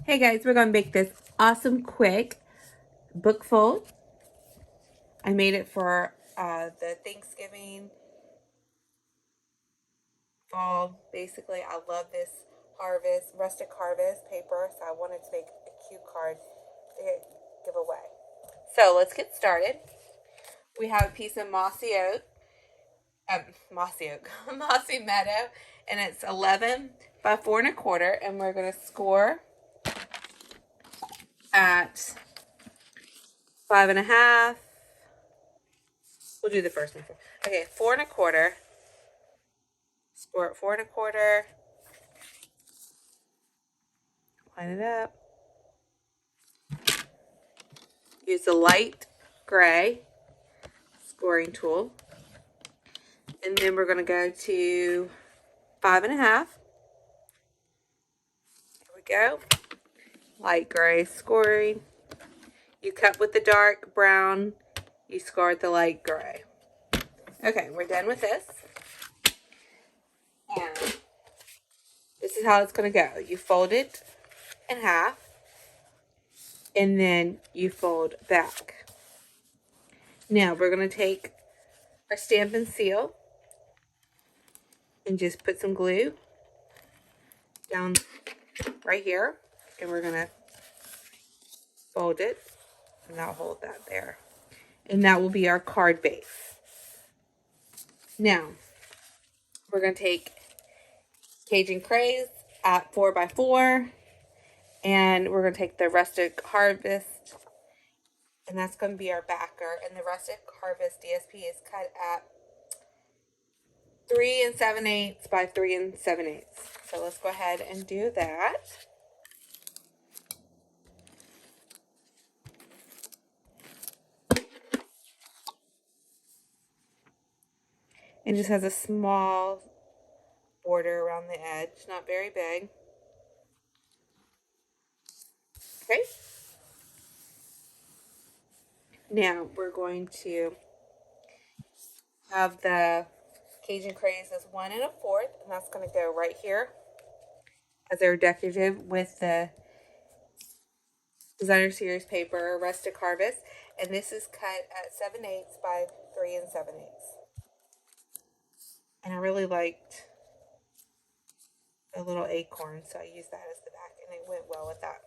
Hey guys, we're going to make this awesome quick book fold. I made it for the Thanksgiving fall. Basically, I love this Rustic Harvest paper, so I wanted to make a cute card to give away. So let's get started. We have a piece of mossy meadow, and it's 11 by 4 1/4, and we're going to score at 5 1/2. We'll do the first one. Okay, 4 1/4. Score at 4 1/4. Line it up. Use the light gray scoring tool. And then we're going to go to 5 1/2. There we go. Light gray scoring. You cut with the dark brown. You score with the light gray. Okay, we're done with this. And this is how it's going to go. You fold it in half. And then you fold back. Now we're going to take our Stampin' Seal and just put some glue down right here, and we're gonna fold it, and I'll hold that there, and that will be our card base. Now we're gonna take Cajun Craze at 4 by 4, and we're gonna take the Rustic Harvest, and that's gonna be our backer. And the Rustic Harvest DSP is cut at 3 7/8 by 3 7/8. So let's go ahead and do that. It just has a small border around the edge, not very big. Okay. Now we're going to have the Cajun Craze as 1 1/4, and that's going to go right here as our decorative with the Designer Series paper, Rustic Harvest, and this is cut at 7/8 by 3 7/8. And I really liked the little acorn, so I used that as the back, and it went well with that.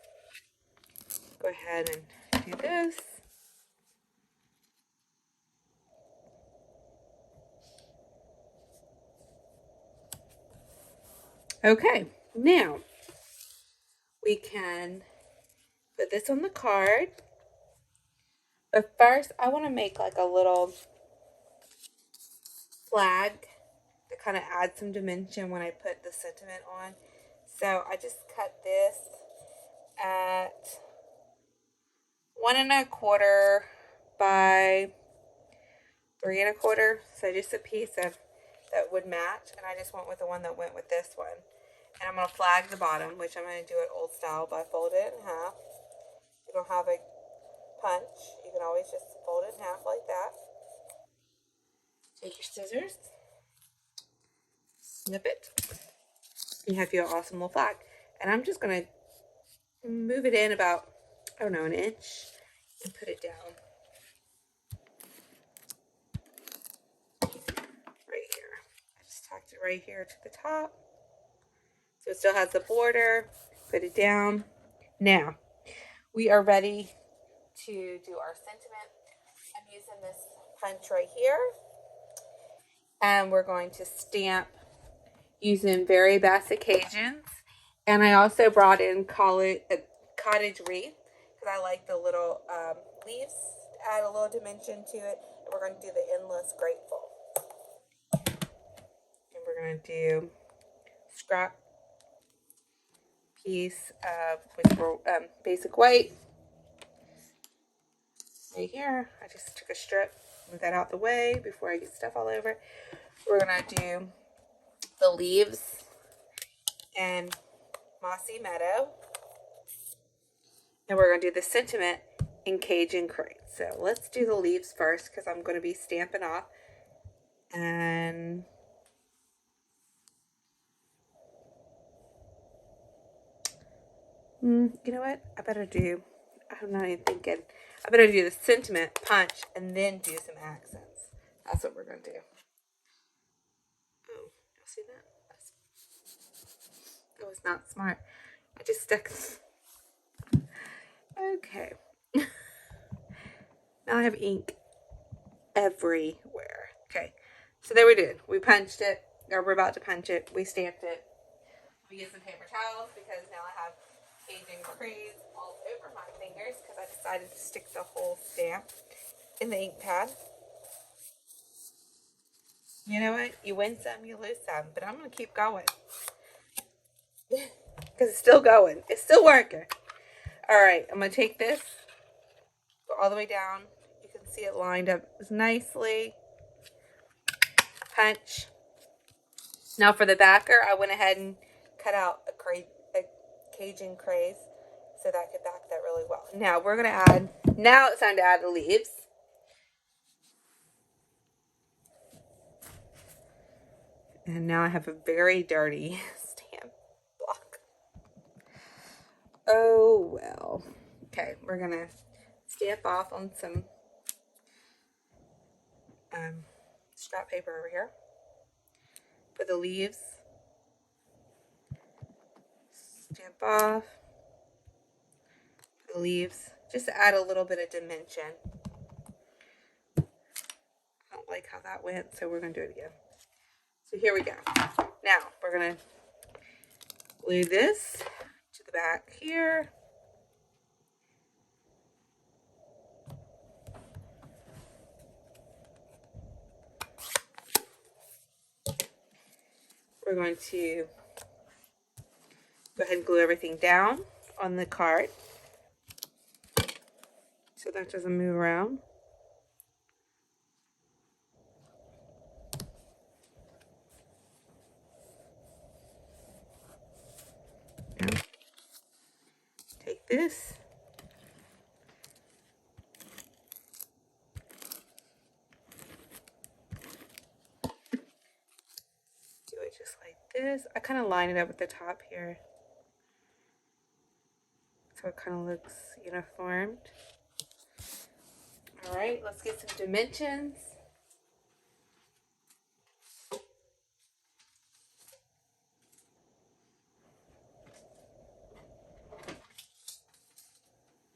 Go ahead and do this. Okay, now we can put this on the card. But first, I want to make like a little flag to kind of add some dimension when I put the sentiment on. So I just cut this at 1 1/4 by 3 1/4. So just a piece of that would match, and I just went with the one that went with this one. And I'm going to flag the bottom, which I'm going to do it old style by folding it in half. You don't have a punch, you can always just fold it in half like that. Take your scissors, snip it. You have your awesome little flag. And I'm just going to move it in about, I don't know, an inch and put it down. Right here. I just tacked it right here to the top. So it still has the border. Put it down. Now, we are ready to do our sentiment. I'm using this punch right here. And we're going to stamp using Very Basic Cajuns. And I also brought in Cottage Wreath because I like the little leaves to add a little dimension to it. And we're going to do the Endless Grateful. And we're going to do scrap piece of basic white. Right here, I just took a strip, move that out the way before I get stuff all over. We're going to do the leaves and Mossy Meadow. And we're going to do the sentiment in Cajun Craze. So let's do the leaves first because I'm going to be stamping off. And You know what? I'm not even thinking. I better do the sentiment punch and then do some accents. That's what we're going to do. Oh, y'all see that? That was not smart. I just stuck. Okay. Now I have ink everywhere. Okay. So there we did. We punched it, or we're about to punch it. We stamped it. We get some paper towels because now I have Cajun craze all over my fingers because I decided to stick the whole stamp in the ink pad. You know what? You win some, you lose some, but I'm going to keep going. Because it's still going. It's still working. All right, I'm going to take this, go all the way down. You can see it lined up nicely. Punch. Now for the backer, I went ahead and cut out a Cajun craze so that I could back that really well. Now we're going to add, now it's time to add the leaves. And now I have a very dirty stamp block. Oh, well. Okay, we're going to stamp off on some scrap paper over here for the leaves. Stamp off the leaves just to add a little bit of dimension. I don't like how that went, so we're going to do it again. So here we go. Now we're going to glue this to the back here. We're going to go ahead and glue everything down on the card so that doesn't move around. Now, take this. Do it just like this. I kind of line it up at the top here so it kind of looks uniformed. All right, let's get some dimensions.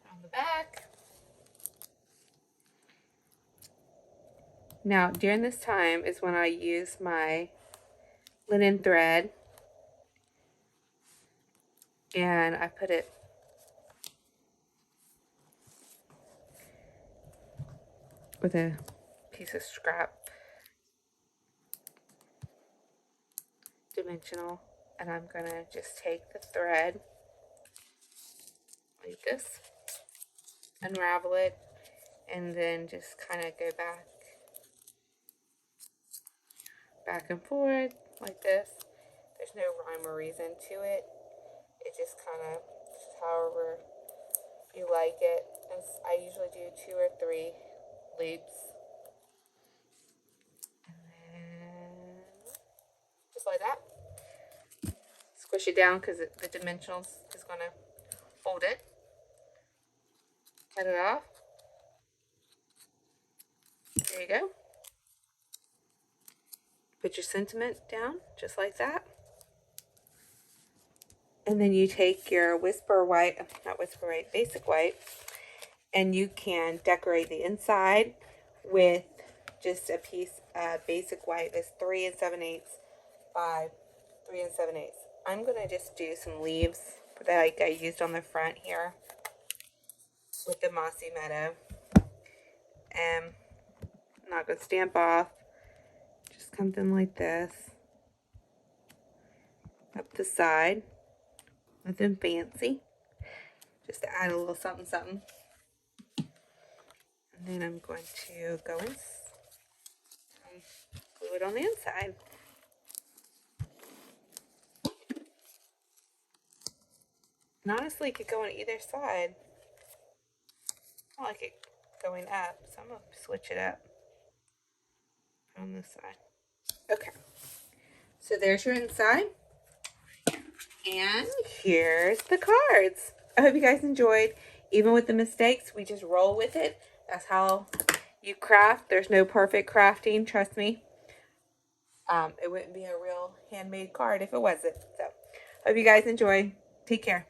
On the back. Now, during this time is when I use my linen thread and I put it with a piece of scrap dimensional, and I'm gonna just take the thread like this, unravel it, and then just kind of go back and forth like this. There's no rhyme or reason to it. It just kind of, however you like it. And I usually do 2 or 3 loops. And then just like that. Squish it down because the dimensionals is going to hold it. Cut it off. There you go. Put your sentiment down just like that. And then you take your basic white, and you can decorate the inside with just a piece of basic white that's 3 7/8 by 3 7/8. I'm going to just do some leaves that I used on the front here with the Mossy Meadow. And I'm not going to stamp off, just something like this up the side. Nothing fancy, just to add a little something something. And then I'm going to go and glue it on the inside. And honestly, it could go on either side. I like it going up, so I'm going to switch it up on this side. Okay, so there's your inside. And here's the cards. I hope you guys enjoyed. Even with the mistakes, we just roll with it. That's how you craft. There's no perfect crafting, trust me. It wouldn't be a real handmade card if it wasn't. So, hope you guys enjoy. Take care.